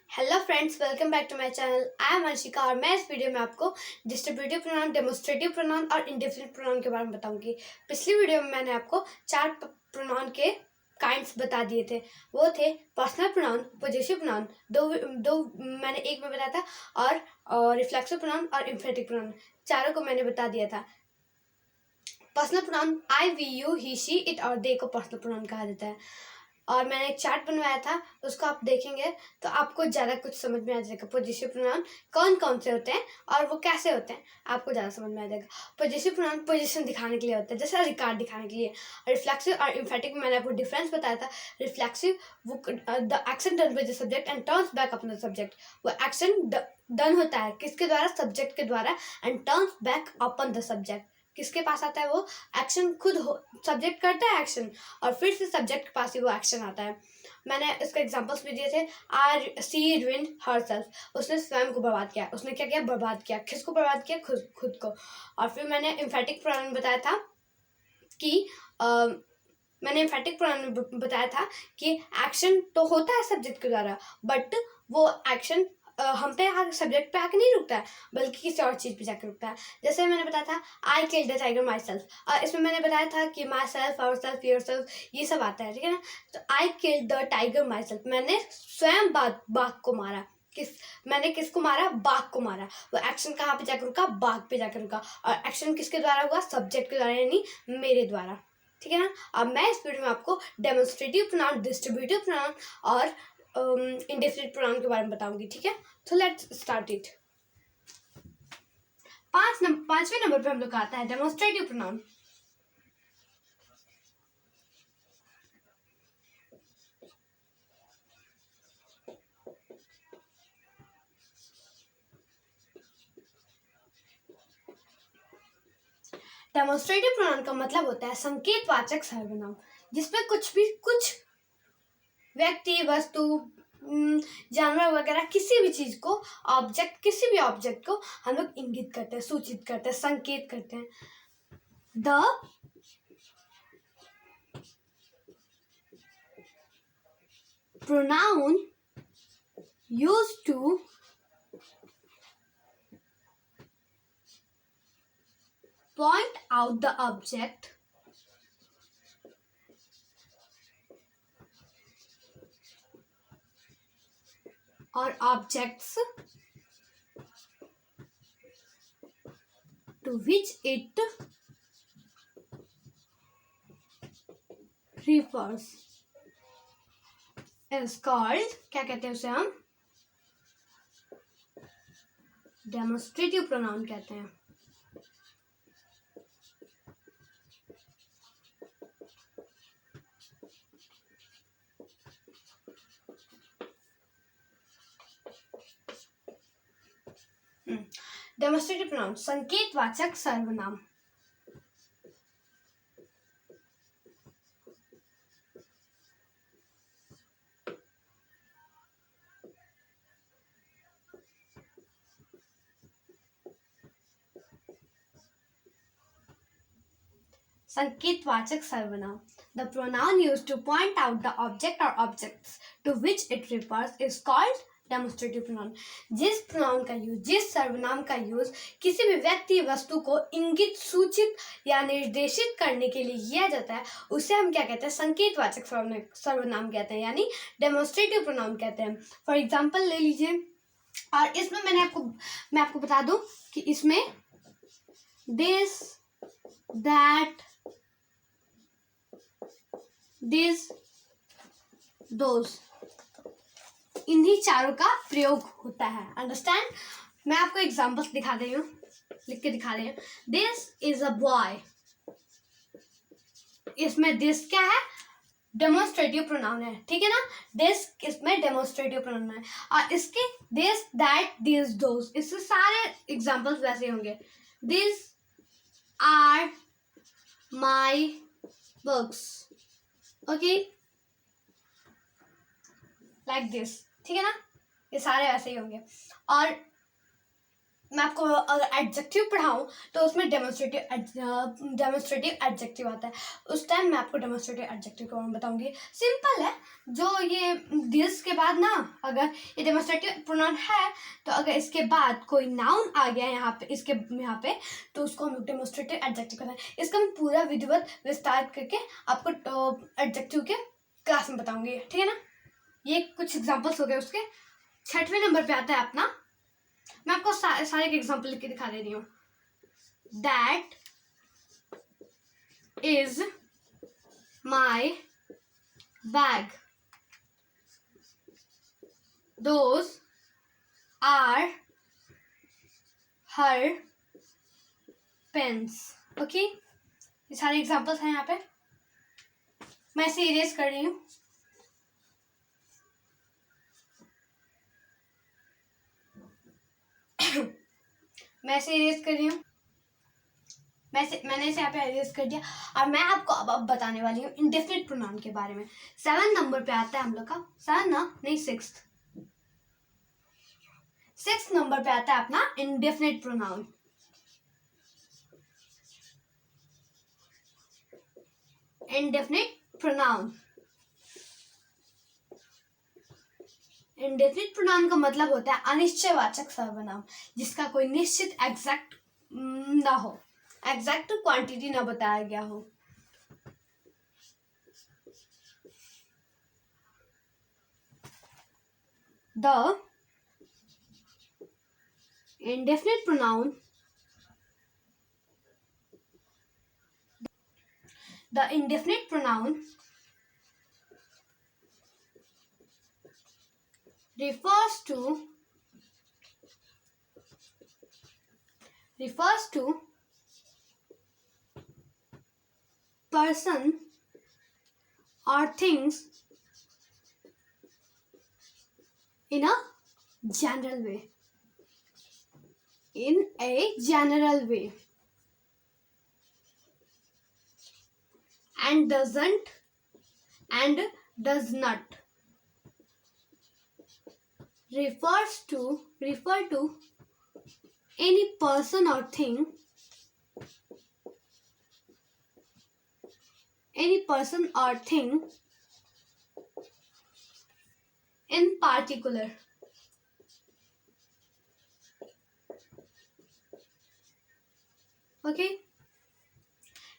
Hello friends, welcome back to my channel. I am Arshika और मैं इस वीडियो में आपको डिस्ट्रीब्यूटिव प्रोनाउन, डेमोस्ट्रेटिव प्रोनाउन और इंडेफिनिट प्रोनाउन के बारे में बताऊंगी। पिछली वीडियो में मैंने आपको चार प्रोनाउन के काइंड्स बता दिए थे। वो थे पर्सनल प्रोनाउन, पोजेसिव प्रोनाउन, दो मैंने एक में बताया था, और रिफ्लेक्सिव प्रोनाउन और इंफिनिटिव प्रोनाउन, चारों को मैंने बता दिया था। Personal pronoun I, we, you, he, she, it और दे को पर्सनल प्रोनाउन कहा जाता है। और मैंने एक चार्ट बनवाया था, उसको आप देखेंगे तो आपको ज़्यादा कुछ समझ में आ जाएगा। पोजेसिव प्रोनाउन कौन कौन से होते हैं और वो कैसे होते हैं, आपको ज़्यादा समझ में आ जाएगा। पोजेसिव प्रोनाउन पोजीशन दिखाने के लिए होता है, जैसे रिकॉर्ड दिखाने के लिए। रिफ्लेक्सिव और इम्फेटिक में मैंने आपको डिफरेंस बताया था। रिफ्लेक्सिव, वो the action done by the subject and turns back upon the subject. वो एक्शन डन होता है किसके द्वारा? सब्जेक्ट के द्वारा, and turns back upon the subject. किसके पास आता है? वो एक्शन खुद सब्जेक्ट करता है एक्शन, और फिर से सब्जेक्ट के पास ही वो एक्शन आता है। मैंने इसके एग्जांपल्स भी दिए थे। आर सी रुइंड हरसेल्फ, उसने स्वयं को बर्बाद किया। उसने क्या किया? बर्बाद किया। किसको बर्बाद किया? खुद को। और फिर मैंने एम्फेटिक प्रोनाउन बताया था कि कि एक्शन तो होता है सब्जेक्ट के द्वारा, बट वो एक्शन हम पे आके, सब्जेक्ट पे आके नहीं रुकता है, बल्कि किसी और चीज़ पे जाकर रुकता है। जैसे मैंने बताया था I killed the tiger myself, और इसमें मैंने बताया था कि myself, ourself, yourself, ये सब आता है, ठीक है ना। तो I killed the tiger myself, मैंने स्वयं बाघ को मारा। मैंने किसको मारा? बाघ को मारा। वो एक्शन कहाँ पे जाकर रुका? बाघ पे जाकर रुका। और एक्शन किसके द्वारा हुआ? सब्जेक्ट के द्वारा, यानी मेरे द्वारा, ठीक है ना। अब मैं इस वीडियो में आपको डेमोन्स्ट्रेटिव प्रोनाउन, डिस्ट्रीब्यूटिव प्रोनाउन और इंडेफिनिट प्रोनाउन के बारे में बताऊंगी, ठीक है। तो लेट्स स्टार्ट इट। पांचवें नंबर पे हम लोग का आता है डेमोन्स्ट्रेटिव प्रोनाउन। डेमोन्स्ट्रेटिव प्रोनाउन का मतलब होता है संकेतवाचक सर्वनाम, जिसमें कुछ व्यक्ति, वस्तु, जानवर वगैरह, किसी भी चीज को, किसी भी ऑब्जेक्ट को हम लोग इंगित करते हैं, सूचित करते हैं, संकेत करते हैं। The pronoun used to point out the object or objects to which it refers is called, क्या कहते हैं उसे हम? डेमोन्स्ट्रेटिव प्रोनाउन कहते हैं। डेमोन्स्ट्रेटिव प्रोनाउन संकेतवाचक सर्वनाम। संकेतवाचक सर्वनाम, the pronoun used to point out the object or objects to which it refers is called demonstrative pronoun. जिस सर्वनाम का यूज किसी भी व्यक्ति, वस्तु को इंगित, सूचित या निर्देशित करने के लिए किया जाता है, उसे हम क्या कहते हैं? संकेतवाचक सर्वनाम कहते हैं, यानी डेमोन्स्ट्रेटिव प्रोनाउन कहते हैं। फॉर एग्जाम्पल ले लीजिए, और इसमें मैं आपको बता दूं कि इसमें दिस, दैट, दिस, दोज, इन्हीं चारों का प्रयोग होता है। अंडरस्टैंड? मैं आपको एग्जांपल्स दिखा रही हूँ, लिख के दिखा रही हूँ। दिस इज अ बॉय, इसमें दिस क्या है? डेमोन्स्ट्रेटिव प्रोनाउन है, ठीक है ना। दिस इसमें डेमोन्स्ट्रेटिव प्रोनाउन है। और इसके दिस, दैट, दिस, दोज, इससे सारे एग्जांपल्स वैसे होंगे। This are my books, okay, like this, ठीक है ना। ये सारे वैसे ही होंगे। और मैं आपको अगर एडजेक्टिव पढ़ाऊँ तो उसमें डेमोन्स्ट्रेटिव एडजेक्टिव आता है। उस टाइम मैं आपको डेमोन्स्ट्रेटिव एडजेक्टिव के बारे में बताऊंगी। सिंपल है, जो ये दिस के बाद ना, अगर ये डेमोन्स्ट्रेटिव प्रोनाउन है तो अगर इसके बाद कोई नाउन आ गया यहाँ पे, इसके यहाँ पे, तो उसको हम डेमोन्स्ट्रेटिव एडजेक्टिव कहते हैं। इसका मैं पूरा विधिवत विस्तार करके आपको एडजेक्टिव के क्लास में बताऊंगी, ठीक है ना। ये कुछ एग्जाम्पल्स हो गए उसके। 6वें नंबर पे आता है अपना, मैं आपको सारे के एग्जाम्पल लिख के दिखा दे रही हूँ। That is my bag, those are her pens. Okay, ये सारे एग्जाम्पल्स हैं यहाँ पे। मैं इसे इरेज कर रही हूँ। मैं इसे इरेज कर रही हूँ। मैंने इसे यहाँ पे इरेज कर दिया। और मैं आपको अब बताने वाली हूँ इंडेफिनिट प्रोनाउन के बारे में। 7 नंबर पे आता है हम लोग का, 7 ना, नहीं 6 नंबर पे आता है अपना indefinite pronoun. Indefinite pronoun, indefinite pronoun का मतलब होता है अनिश्चयवाचक सर्वनाम, जिसका कोई निश्चित एग्जैक्ट ना हो, एग्जैक्ट क्वांटिटी ना बताया गया हो। The indefinite pronoun, the indefinite pronoun refers to person or things in a general way. In a general way. And doesn't and does not refer to any person or thing, in particular. Okay,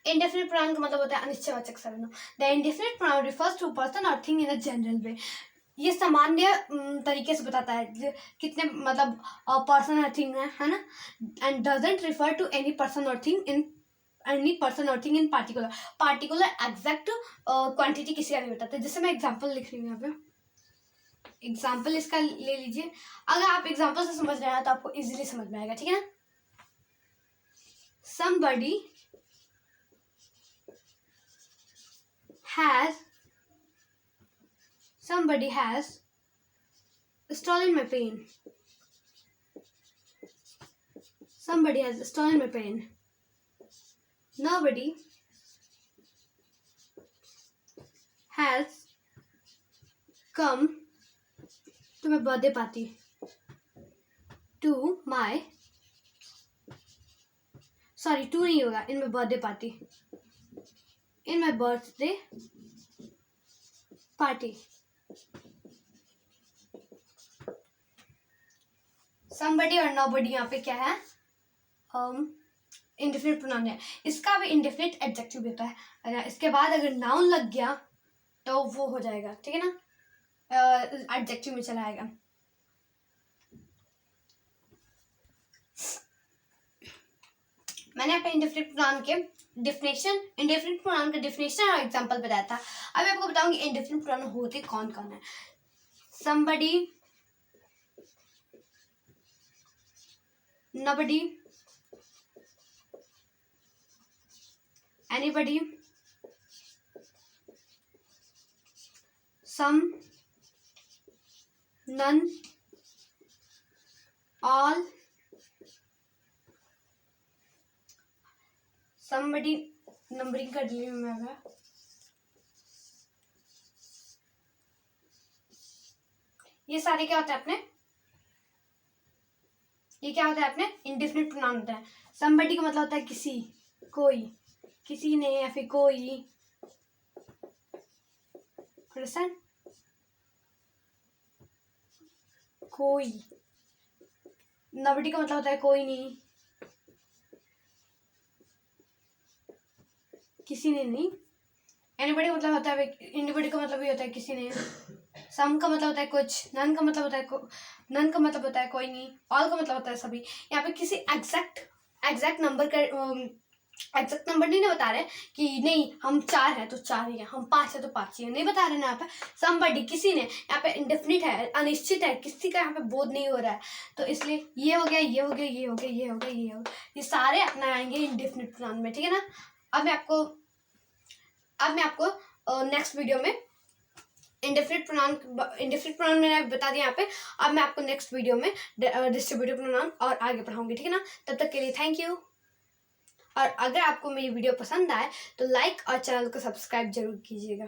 indefinite pronoun का मतलब होता है अनिश्चयवाचक सर्वनाम। The indefinite pronoun refers to person or thing in a general way. ये सामान्य तरीके से बताता है कितने मतलब पर्सन और थिंग है ना। And doesn't refer to any person or thing in particular exact quantity किसी का नहीं बताता। जैसे मैं एग्जांपल लिख रही हूँ यहाँ पे, एग्जाम्पल इसका ले लीजिए। अगर आप एग्जाम्पल से समझ रहे हैं तो आपको इजीली समझ में आएगा, ठीक है ना। somebody has stolen my pen. Somebody has stolen my pen. Nobody has come to my birthday party. To नहीं होगा, in my birthday party. In my birthday party. somebody और nobody यहाँ पे क्या है, इंडेफिनिट प्रोनाउन है। इसका भी इंडेफिनिट एडजेक्टिव देता है। अगर इसके बाद अगर नाउन लग गया तो वो हो जाएगा, ठीक है ना, एडजेक्टिव में चला आएगा। मैंने आपको इंडेफिनिट प्रोनाउन के इंडेफिनिट प्रोनाउन का डेफिनेशन और एग्जांपल बताया था। अब मैं आपको बताऊंगी इंडेफिनिट प्रोनाउन होते कौन कौन है। somebody, nobody, anybody, some, none, all, somebody numbering कर ली मैं अगर, ये सारे क्या होते हैं अपने ये क्या होता है अपने इंडेफिनिट प्रोनाउन होता है। समबडी का मतलब होता है किसी, कोई, किसी ने या फिर कोई। अंडरस्टैंड? कोई। नबडी का मतलब होता है कोई नहीं, किसी ने नहीं। एनीबडी का मतलब होता है, एनीबडी का मतलब ये होता है किसी ने। सम का मतलब होता है कुछ, नन का मतलब होता है नन का मतलब होता है कोई नहीं, ऑल का मतलब होता है सभी। यहाँ पे किसी एग्जैक्ट नंबर का एग्जैक्ट नंबर नहीं ना बता रहे कि नहीं हम 4 हैं तो 4 ही हैं, हम 5 हैं तो 5 ही हैं, नहीं बता रहे ना यहाँ पे। समबडी किसी ने, यहाँ पे इंडेफिनिट है, अनिश्चित है, किसी का यहाँ पे बोध नहीं हो रहा है, तो इसलिए ये हो गया, ये हो गया, ये हो गया, ये हो गया, ये हो गया, ये सारे अपना आएंगे इंडेफिनिट प्रोनाउन में, ठीक है ना। अब मैं आपको नेक्स्ट वीडियो में इंडेफिनिट प्रोनाउन मैंने बता दिया यहाँ पे। अब मैं आपको नेक्स्ट वीडियो में डिस्ट्रीब्यूटिव प्रोनाउन और आगे पढ़ाऊंगी, ठीक है ना। तब तक के लिए थैंक यू। और अगर आपको मेरी वीडियो पसंद आए तो लाइक और चैनल को सब्सक्राइब जरूर कीजिएगा।